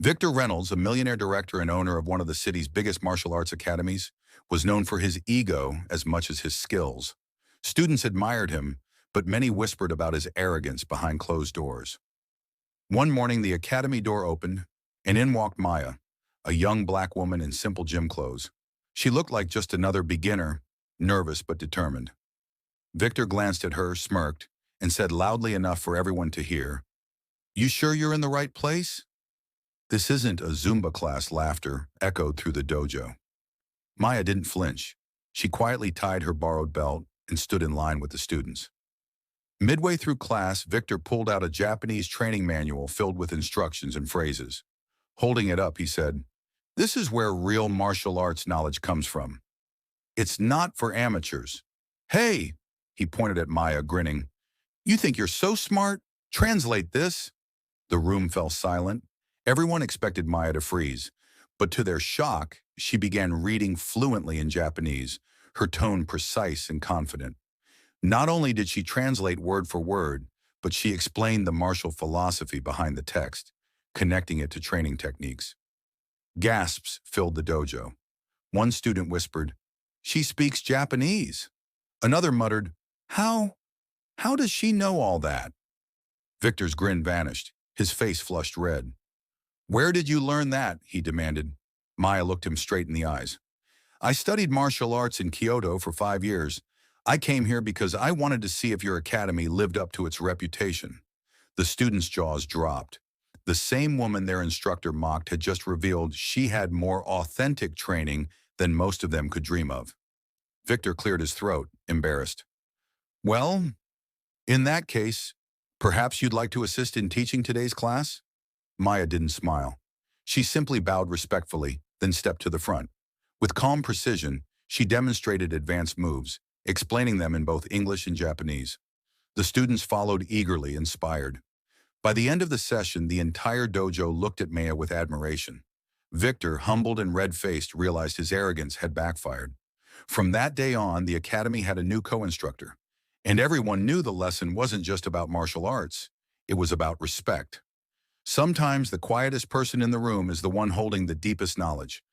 Victor Reynolds, a millionaire director and owner of one of the city's biggest martial arts academies, was known for his ego as much as his skills. Students admired him, but many whispered about his arrogance behind closed doors. One morning, the academy door opened, and in walked Maya, a young black woman in simple gym clothes. She looked like just another beginner, nervous but determined. Victor glanced at her, smirked, and said loudly enough for everyone to hear, "You sure you're in the right place?" "This isn't a Zumba class." Laughter echoed through the dojo. Maya didn't flinch. She quietly tied her borrowed belt and stood in line with the students. Midway through class, Victor pulled out a Japanese training manual filled with instructions and phrases. Holding it up, he said, "This is where real martial arts knowledge comes from. It's not for amateurs." "Hey," he pointed at Maya, grinning, "you think you're so smart? Translate this." The room fell silent. Everyone expected Maya to freeze, but to their shock, she began reading fluently in Japanese, her tone precise and confident. Not only did she translate word for word, but she explained the martial philosophy behind the text, connecting it to training techniques. Gasps filled the dojo. One student whispered, "She speaks Japanese." Another muttered, "How? How does she know all that?" Victor's grin vanished. His face flushed red. "Where did you learn that?" he demanded. Maya looked him straight in the eyes. "I studied martial arts in Kyoto for 5 years. I came here because I wanted to see if your academy lived up to its reputation." The students' jaws dropped. The same woman their instructor mocked had just revealed she had more authentic training than most of them could dream of. Victor cleared his throat, embarrassed. "Well, in that case, perhaps you'd like to assist in teaching today's class?" Maya didn't smile. She simply bowed respectfully, then stepped to the front. With calm precision, she demonstrated advanced moves, explaining them in both English and Japanese. The students followed eagerly, inspired. By the end of the session, the entire dojo looked at Maya with admiration. Victor, humbled and red-faced, realized his arrogance had backfired. From that day on, the academy had a new co-instructor, and everyone knew the lesson wasn't just about martial arts. It was about respect. Sometimes the quietest person in the room is the one holding the deepest knowledge.